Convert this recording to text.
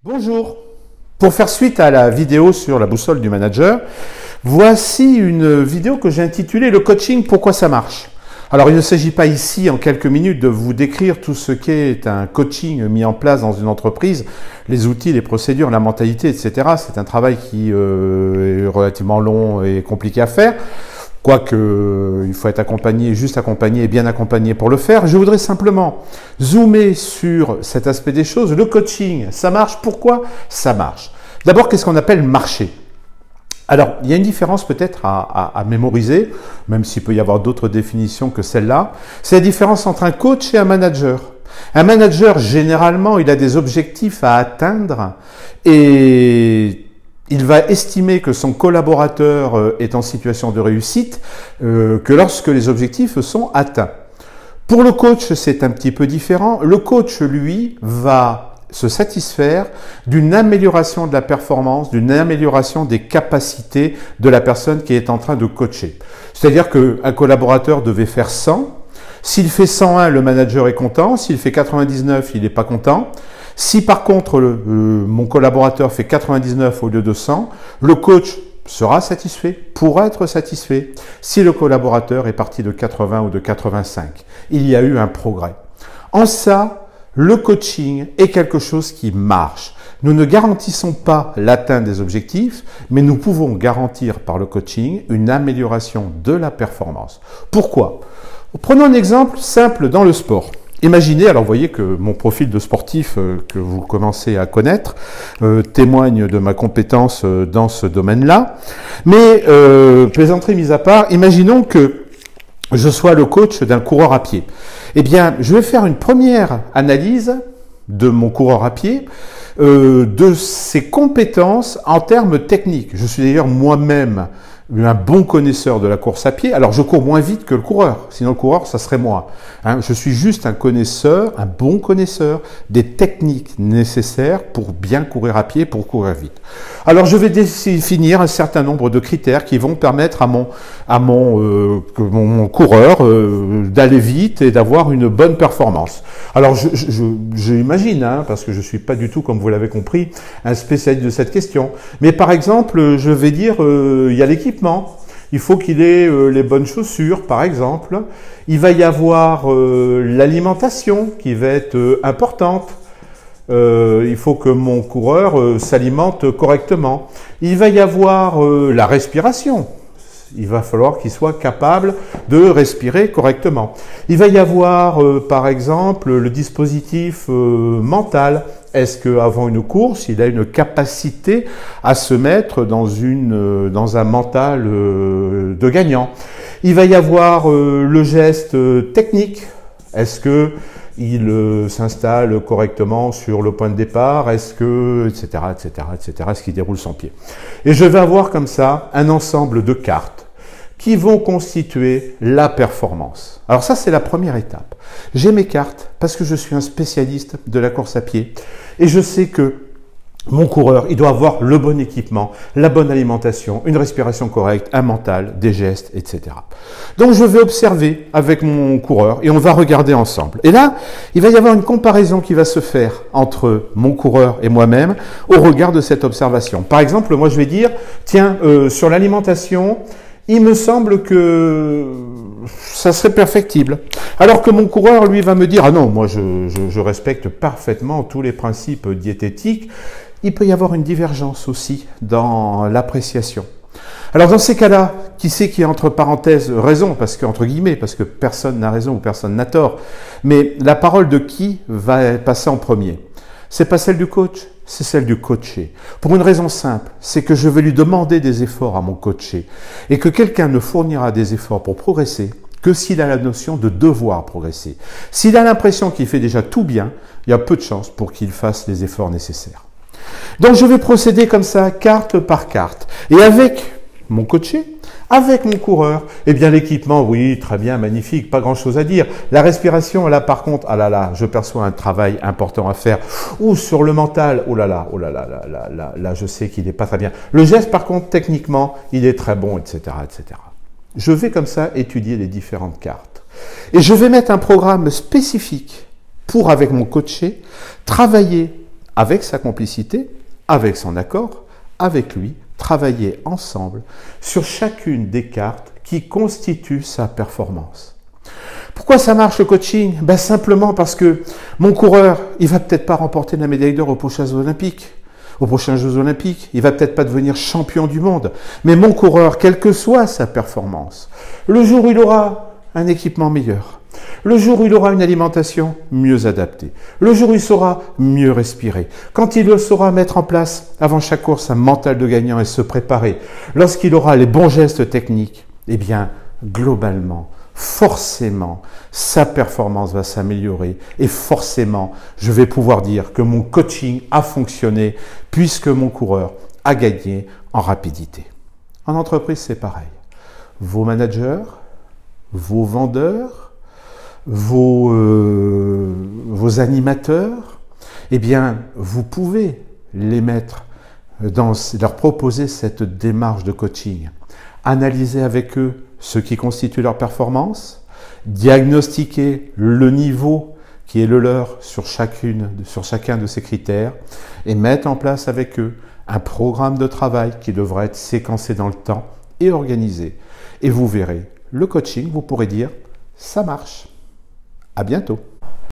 Bonjour. Pour faire suite à la vidéo sur la boussole du manager, voici une vidéo que j'ai intitulée « Le coaching, pourquoi ça marche ?» Alors, il ne s'agit pas ici, en quelques minutes, de vous décrire tout ce qu'est un coaching mis en place dans une entreprise, les outils, les procédures, la mentalité, etc. C'est un travail qui est relativement long et compliqué à faire. Quoique, il faut être accompagné, juste accompagné et bien accompagné pour le faire. Je voudrais simplement zoomer sur cet aspect des choses. Le coaching, ça marche. Pourquoi ça marche? D'abord, qu'est-ce qu'on appelle marcher? Alors, il y a une différence peut-être à mémoriser, même s'il peut y avoir d'autres définitions que celle-là. C'est la différence entre un coach et un manager. Un manager, généralement, il a des objectifs à atteindre et il va estimer que son collaborateur est en situation de réussite que lorsque les objectifs sont atteints. Pour le coach, c'est un petit peu différent. Le coach, lui, va se satisfaire d'une amélioration de la performance, d'une amélioration des capacités de la personne qui est en train de coacher. C'est-à-dire qu'un collaborateur devait faire 100. S'il fait 101, le manager est content. S'il fait 99, il n'est pas content. Si par contre mon collaborateur fait 99 au lieu de 100, le coach sera satisfait, pourra être satisfait si le collaborateur est parti de 80 ou de 85. Il y a eu un progrès. En ça, le coaching est quelque chose qui marche. Nous ne garantissons pas l'atteinte des objectifs, mais nous pouvons garantir par le coaching une amélioration de la performance. Pourquoi? Prenons un exemple simple dans le sport. Imaginez, alors vous voyez que mon profil de sportif que vous commencez à connaître témoigne de ma compétence dans ce domaine-là. Mais plaisanterie mise à part, imaginons que je sois le coach d'un coureur à pied. Eh bien, je vais faire une première analyse de mon coureur à pied, de ses compétences en termes techniques. Je suis d'ailleurs moi-même un bon connaisseur de la course à pied. Alors, je cours moins vite que le coureur. Sinon, le coureur, ça serait moi. Je suis juste un connaisseur, un bon connaisseur des techniques nécessaires pour bien courir à pied, pour courir vite. Alors, je vais définir un certain nombre de critères qui vont permettre à mon coureur d'aller vite et d'avoir une bonne performance. Alors, j'imagine, parce que je suis pas du tout, comme vous l'avez compris, un spécialiste de cette question. Mais par exemple, je vais dire, il y a l'équipement. Il faut qu'il ait les bonnes chaussures, par exemple. Il va y avoir l'alimentation qui va être importante. Il faut que mon coureur s'alimente correctement. Il va y avoir la respiration. Il va falloir qu'il soit capable de respirer correctement. Il va y avoir, par exemple, le dispositif mental. Est-ce qu'avant une course, il a une capacité à se mettre dans un mental de gagnant? Il va y avoir le geste technique. Est-ce que il s'installe correctement sur le point de départ? Est-ce que, etc., etc., etc., est-ce qu'il déroule son pied? Et je vais avoir comme ça un ensemble de cartes qui vont constituer la performance. Alors ça, c'est la première étape. J'ai mes cartes parce que je suis un spécialiste de la course à pied et je sais que mon coureur, il doit avoir le bon équipement, la bonne alimentation, une respiration correcte, un mental, des gestes, etc. Donc je vais observer avec mon coureur et on va regarder ensemble. Et là, il va y avoir une comparaison qui va se faire entre mon coureur et moi-même au regard de cette observation. Par exemple, moi je vais dire, tiens, sur l'alimentation, il me semble que ça serait perfectible. Alors que mon coureur, lui, va me dire, ah non, moi je respecte parfaitement tous les principes diététiques. Il peut y avoir une divergence aussi dans l'appréciation. Alors dans ces cas-là, qui c'est qui a entre parenthèses raison, parce que entre guillemets, parce que personne n'a raison ou personne n'a tort, mais la parole de qui va passer en premier? C'est pas celle du coach, c'est celle du coaché. Pour une raison simple, c'est que je vais lui demander des efforts à mon coaché et que quelqu'un ne fournira des efforts pour progresser que s'il a la notion de devoir progresser. S'il a l'impression qu'il fait déjà tout bien, il y a peu de chances pour qu'il fasse les efforts nécessaires. Donc je vais procéder comme ça, carte par carte. Et avec mon coaché, avec mon coureur, eh bien l'équipement, oui, très bien, magnifique, pas grand-chose à dire. La respiration, là par contre, ah là là, je perçois un travail important à faire. Ou sur le mental, oh là là, oh là là, là, je sais qu'il n'est pas très bien. Le geste, par contre, techniquement, il est très bon, etc., etc. Je vais comme ça étudier les différentes cartes. Et je vais mettre un programme spécifique pour, avec mon coaché, travailler avec sa complicité, avec son accord, avec lui, travailler ensemble sur chacune des cartes qui constituent sa performance. Pourquoi ça marche le coaching? Ben simplement parce que mon coureur, il va peut-être pas remporter la médaille d'or aux prochains Jeux Olympiques. Aux prochains Jeux Olympiques, il va peut-être pas devenir champion du monde. Mais mon coureur, quelle que soit sa performance, le jour où il aura un équipement meilleur, le jour où il aura une alimentation mieux adaptée, le jour où il saura mieux respirer, quand il saura mettre en place avant chaque course un mental de gagnant et se préparer, lorsqu'il aura les bons gestes techniques, eh bien, globalement, forcément, sa performance va s'améliorer et forcément, je vais pouvoir dire que mon coaching a fonctionné puisque mon coureur a gagné en rapidité. En entreprise, c'est pareil. Vos managers, vos vendeurs, vos animateurs, eh bien, vous pouvez les mettre leur proposer cette démarche de coaching. Analyser avec eux ce qui constitue leur performance, diagnostiquer le niveau qui est le leur sur chacun de ces critères et mettre en place avec eux un programme de travail qui devra être séquencé dans le temps et organisé. Et vous verrez, le coaching, vous pourrez dire, ça marche. À bientôt.